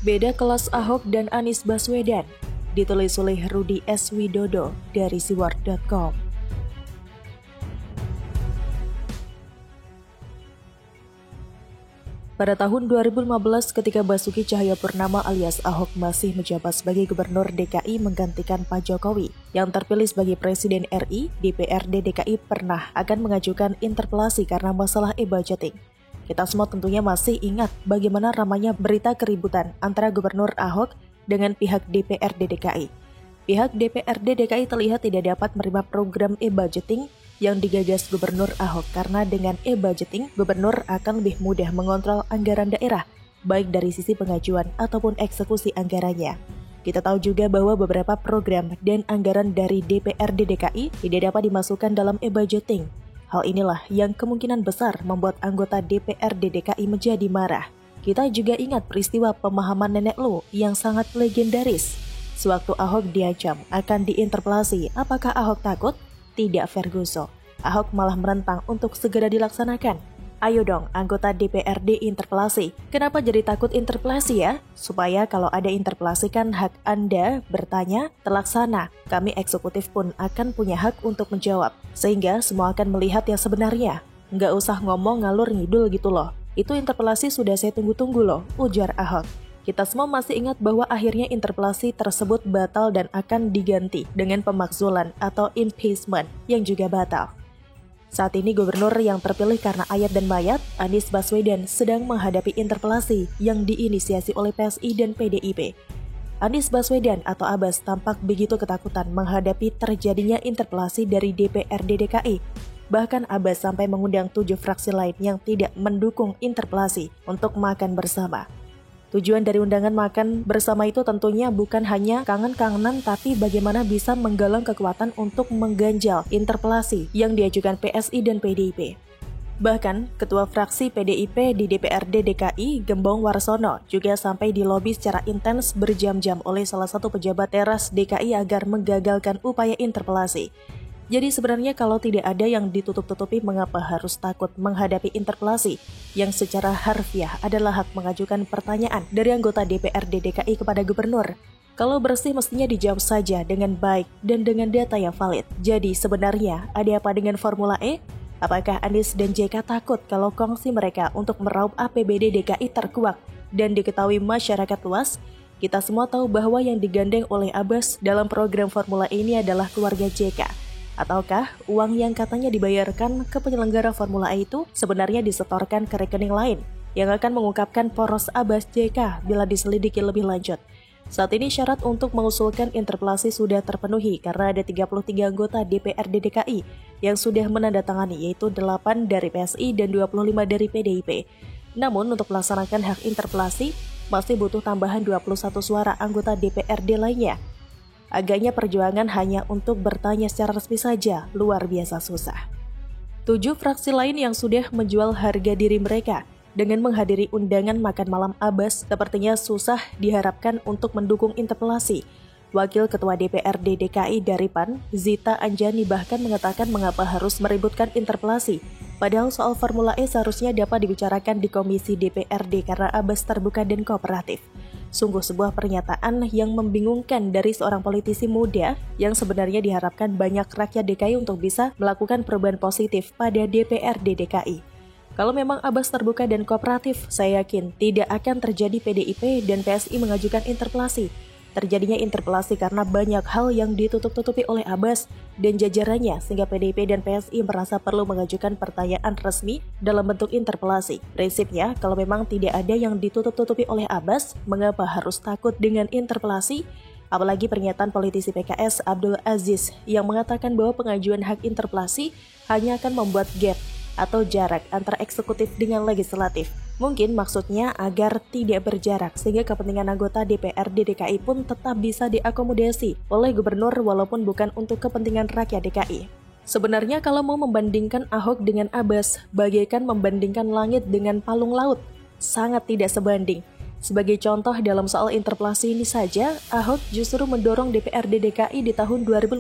Beda kelas Ahok dan Anies Baswedan, ditulis oleh Rudi S. Widodo dari siwar.com. Pada tahun 2015 ketika Basuki Cahayapurnama alias Ahok masih menjabat sebagai Gubernur DKI menggantikan Pak Jokowi yang terpilih sebagai Presiden RI, DPRD DKI pernah akan mengajukan interpelasi karena masalah e-budgeting. Kita semua tentunya masih ingat bagaimana ramainya berita keributan antara Gubernur Ahok dengan pihak DPRD DKI. Pihak DPRD DKI terlihat tidak dapat menerima program e-budgeting yang digagas Gubernur Ahok karena dengan e-budgeting, Gubernur akan lebih mudah mengontrol anggaran daerah, baik dari sisi pengajuan ataupun eksekusi anggarannya. Kita tahu juga bahwa beberapa program dan anggaran dari DPRD DKI tidak dapat dimasukkan dalam e-budgeting. Hal inilah yang kemungkinan besar membuat anggota DPRD DKI menjadi marah. Kita juga ingat peristiwa pemahaman nenek lu yang sangat legendaris. Sewaktu Ahok diancam akan diinterpelasi, apakah Ahok takut? Tidak, Ferguson. Ahok malah menentang untuk segera dilaksanakan. Ayo dong, anggota DPRD interpelasi. Kenapa jadi takut interpelasi ya? Supaya kalau ada interpelasi kan hak Anda bertanya terlaksana. Kami eksekutif pun akan punya hak untuk menjawab. Sehingga semua akan melihat yang sebenarnya. Nggak usah ngomong ngalur ngidul gitu loh. Itu interpelasi sudah saya tunggu-tunggu loh, ujar Ahok. Kita semua masih ingat bahwa akhirnya interpelasi tersebut batal dan akan diganti dengan pemakzulan atau impeachment yang juga batal. Saat ini gubernur yang terpilih karena ayat dan mayat, Anies Baswedan, sedang menghadapi interpelasi yang diinisiasi oleh PSI dan PDIP. Anies Baswedan atau Abbas tampak begitu ketakutan menghadapi terjadinya interpelasi dari DPRD DKI. Bahkan Abbas sampai mengundang 7 fraksi lain yang tidak mendukung interpelasi untuk makan bersama. Tujuan dari undangan makan bersama itu tentunya bukan hanya kangen-kangenan tapi bagaimana bisa menggalang kekuatan untuk mengganjal interpelasi yang diajukan PSI dan PDIP. Bahkan, Ketua Fraksi PDIP di DPRD DKI, Gembong Warsono, juga sampai dilobi secara intens berjam-jam oleh salah satu pejabat teras DKI agar menggagalkan upaya interpelasi. Jadi sebenarnya kalau tidak ada yang ditutup-tutupi, mengapa harus takut menghadapi interpelasi yang secara harfiah adalah hak mengajukan pertanyaan dari anggota DPRD DKI kepada gubernur? Kalau bersih mestinya dijawab saja dengan baik dan dengan data yang valid. Jadi sebenarnya ada apa dengan Formula E? Apakah Anies dan JK takut kalau kongsi mereka untuk meraup APBD DKI terkuak dan diketahui masyarakat luas? Kita semua tahu bahwa yang digandeng oleh Abbas dalam program Formula E ini adalah keluarga JK. Ataukah uang yang katanya dibayarkan ke penyelenggara Formula E itu sebenarnya disetorkan ke rekening lain yang akan mengungkapkan poros Abbas JK bila diselidiki lebih lanjut. Saat ini syarat untuk mengusulkan interpelasi sudah terpenuhi karena ada 33 anggota DPRD DKI yang sudah menandatangani, yaitu 8 dari PSI dan 25 dari PDIP. Namun untuk melaksanakan hak interpelasi masih butuh tambahan 21 suara anggota DPRD lainnya. Agaknya perjuangan hanya untuk bertanya secara resmi saja, luar biasa susah. 7 fraksi lain yang sudah menjual harga diri mereka dengan menghadiri undangan makan malam Abbas sepertinya susah diharapkan untuk mendukung interpelasi. Wakil Ketua DPRD DKI dari PAN, Zita Anjani bahkan mengatakan mengapa harus meributkan interpelasi. Padahal soal Formula E seharusnya dapat dibicarakan di Komisi DPRD karena Abbas terbuka dan kooperatif. Sungguh sebuah pernyataan yang membingungkan dari seorang politisi muda yang sebenarnya diharapkan banyak rakyat DKI untuk bisa melakukan perubahan positif pada DPRD DKI. Kalau memang Abbas terbuka dan kooperatif, saya yakin tidak akan terjadi PDIP dan PSI mengajukan interpelasi. Terjadinya interpelasi karena banyak hal yang ditutup-tutupi oleh Abbas dan jajarannya sehingga PDIP dan PSI merasa perlu mengajukan pertanyaan resmi dalam bentuk interpelasi. Prinsipnya, kalau memang tidak ada yang ditutup-tutupi oleh Abbas, mengapa harus takut dengan interpelasi? Apalagi pernyataan politisi PKS Abdul Aziz yang mengatakan bahwa pengajuan hak interpelasi hanya akan membuat gap atau jarak antara eksekutif dengan legislatif. Mungkin maksudnya agar tidak berjarak sehingga kepentingan anggota DPRD DKI pun tetap bisa diakomodasi oleh gubernur walaupun bukan untuk kepentingan rakyat DKI. Sebenarnya kalau mau membandingkan Ahok dengan Abbas, bagaikan membandingkan langit dengan palung laut. Sangat tidak sebanding. Sebagai contoh dalam soal interpelasi ini saja, Ahok justru mendorong DPRD DKI di tahun 2015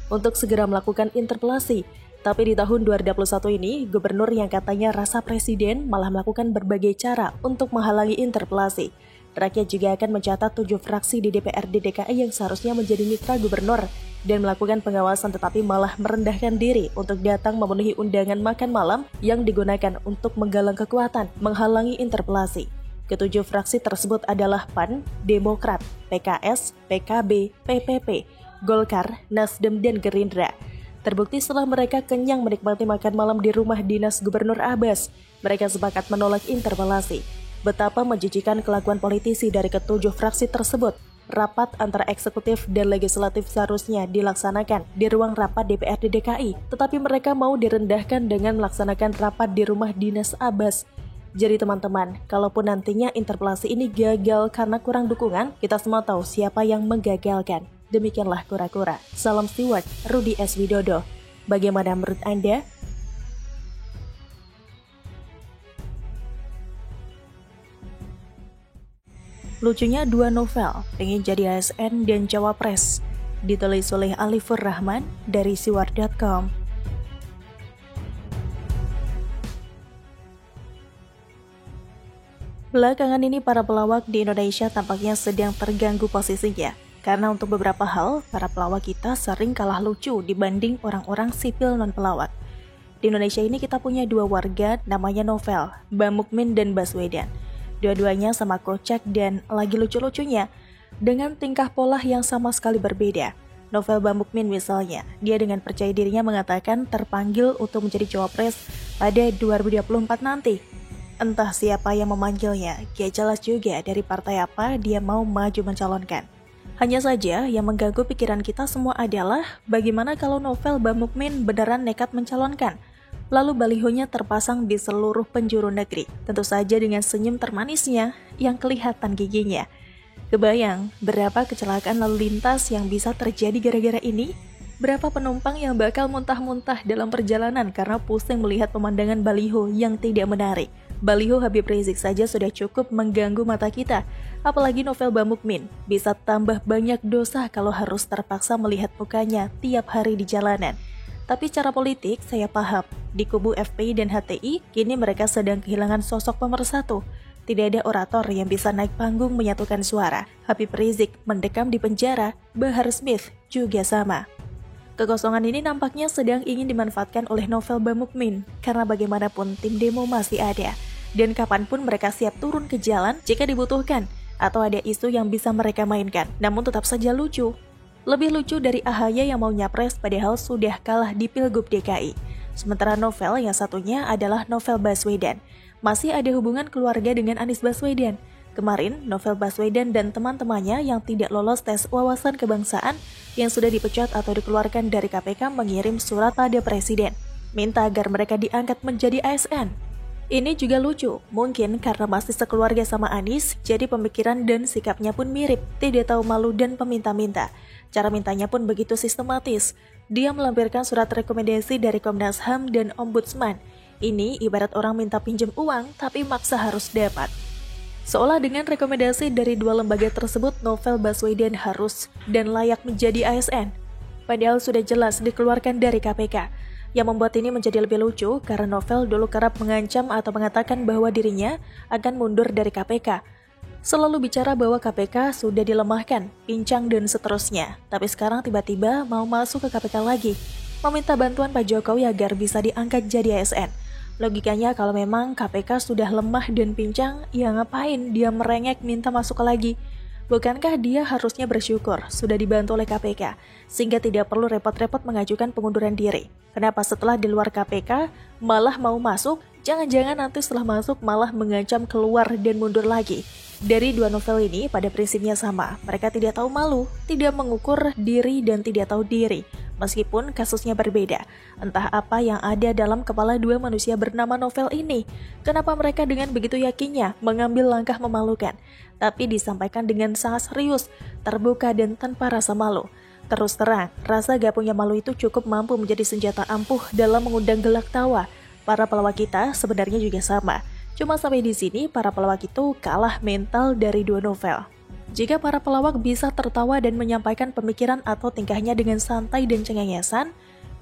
untuk segera melakukan interpelasi. Tapi di tahun 2021 ini, gubernur yang katanya rasa presiden malah melakukan berbagai cara untuk menghalangi interpelasi. Rakyat juga akan mencatat 7 fraksi di DPRD DKI yang seharusnya menjadi mitra gubernur dan melakukan pengawasan tetapi malah merendahkan diri untuk datang memenuhi undangan makan malam yang digunakan untuk menggalang kekuatan, menghalangi interpelasi. Ketujuh fraksi tersebut adalah PAN, Demokrat, PKS, PKB, PPP, Golkar, Nasdem, dan Gerindra. Terbukti setelah mereka kenyang menikmati makan malam di rumah dinas Gubernur Abbas, mereka sepakat menolak interpelasi. Betapa menjijikan kelakuan politisi dari ketujuh fraksi tersebut. Rapat antara eksekutif dan legislatif seharusnya dilaksanakan di ruang rapat DPRD DKI, tetapi mereka mau direndahkan dengan melaksanakan rapat di rumah dinas Abbas. Jadi teman-teman, kalaupun nantinya interpelasi ini gagal karena kurang dukungan, kita semua tahu siapa yang menggagalkan. Demikianlah kura-kura. Salam Steward, Rudi S. Widodo. Bagaimana menurut Anda? Lucunya dua novel, pengen jadi ASN dan Cawapres. Ditulis oleh Alifur Rahman dari siwar.com. Belakangan ini para pelawak di Indonesia tampaknya sedang terganggu posisinya. Karena untuk beberapa hal, para pelawak kita sering kalah lucu dibanding orang-orang sipil non-pelawak. Di Indonesia ini kita punya dua warga namanya Novel, Bang Mukmin dan Baswedan. Dua-duanya sama kocak dan lagi lucu-lucunya, dengan tingkah pola yang sama sekali berbeda. Novel Bang Mukmin misalnya, dia dengan percaya dirinya mengatakan terpanggil untuk menjadi cawapres pada 2024 nanti. Entah siapa yang memanggilnya, gak jelas juga dari partai apa dia mau maju mencalonkan. Hanya saja yang mengganggu pikiran kita semua adalah bagaimana kalau Novel Bang Mukmin beneran nekat mencalonkan. Lalu balihonya terpasang di seluruh penjuru negeri, tentu saja dengan senyum termanisnya yang kelihatan giginya. Kebayang berapa kecelakaan lalu lintas yang bisa terjadi gara-gara ini? Berapa penumpang yang bakal muntah-muntah dalam perjalanan karena pusing melihat pemandangan baliho yang tidak menarik. Baliho Habib Rizik saja sudah cukup mengganggu mata kita, apalagi Novel Bang Mukmin. Bisa tambah banyak dosa kalau harus terpaksa melihat mukanya tiap hari di jalanan. Tapi secara politik, saya paham. Di kubu FPI dan HTI, kini mereka sedang kehilangan sosok pemersatu. Tidak ada orator yang bisa naik panggung menyatukan suara. Habib Rizik mendekam di penjara, Bahar Smith juga sama. Kekosongan ini nampaknya sedang ingin dimanfaatkan oleh Novel Bang Mukmin, karena bagaimanapun tim demo masih ada. Dan kapanpun mereka siap turun ke jalan jika dibutuhkan, atau ada isu yang bisa mereka mainkan, namun tetap saja lucu. Lebih lucu dari AHY yang mau nyapres padahal sudah kalah di Pilgub DKI. Sementara Novel yang satunya adalah Novel Baswedan. Masih ada hubungan keluarga dengan Anies Baswedan. Kemarin, Novel Baswedan dan teman-temannya yang tidak lolos tes wawasan kebangsaan yang sudah dipecat atau dikeluarkan dari KPK mengirim surat pada Presiden. Minta agar mereka diangkat menjadi ASN. Ini juga lucu, mungkin karena masih sekeluarga sama Anies, jadi pemikiran dan sikapnya pun mirip, tidak tahu malu dan peminta-minta. Cara mintanya pun begitu sistematis. Dia melampirkan surat rekomendasi dari Komnas HAM dan Ombudsman. Ini ibarat orang minta pinjam uang, tapi maksa harus dapat. Seolah dengan rekomendasi dari dua lembaga tersebut, Novel Baswedan harus dan layak menjadi ASN. Padahal sudah jelas dikeluarkan dari KPK. Yang membuat ini menjadi lebih lucu karena Novel dulu kerap mengancam atau mengatakan bahwa dirinya akan mundur dari KPK. Selalu bicara bahwa KPK sudah dilemahkan, pincang dan seterusnya. Tapi sekarang tiba-tiba mau masuk ke KPK lagi, meminta bantuan Pak Jokowi agar bisa diangkat jadi ASN. Logikanya kalau memang KPK sudah lemah dan pincang, ya ngapain dia merengek minta masuk lagi? Bukankah dia harusnya bersyukur sudah dibantu oleh KPK, sehingga tidak perlu repot-repot mengajukan pengunduran diri? Kenapa setelah di luar KPK malah mau masuk? Jangan-jangan nanti setelah masuk malah mengancam keluar dan mundur lagi. Dari dua novel ini pada prinsipnya sama, mereka tidak tahu malu, tidak mengukur diri dan tidak tahu diri. Meskipun kasusnya berbeda, entah apa yang ada dalam kepala dua manusia bernama Novel ini. Kenapa mereka dengan begitu yakinnya mengambil langkah memalukan, tapi disampaikan dengan sangat serius, terbuka dan tanpa rasa malu. Terus terang, rasa gak punya malu itu cukup mampu menjadi senjata ampuh dalam mengundang gelak tawa. Para pelawak kita sebenarnya juga sama. Cuma sampai di sini para pelawak itu kalah mental dari dua novel. Jika para pelawak bisa tertawa dan menyampaikan pemikiran atau tingkahnya dengan santai dan cengengesan,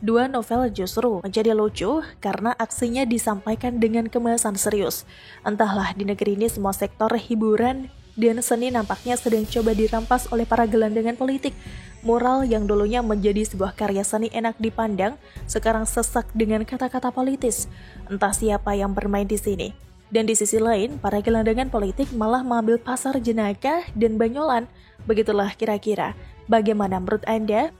dua novel justru menjadi lucu karena aksinya disampaikan dengan kemasan serius. Entahlah, di negeri ini semua sektor hiburan dan seni nampaknya sedang coba dirampas oleh para gelandangan politik. Mural yang dulunya menjadi sebuah karya seni enak dipandang, sekarang sesak dengan kata-kata politis. Entah siapa yang bermain di sini. Dan di sisi lain, para gelandangan politik malah mengambil pasar Jenaka dan Banyolan. Begitulah kira-kira. Bagaimana menurut Anda?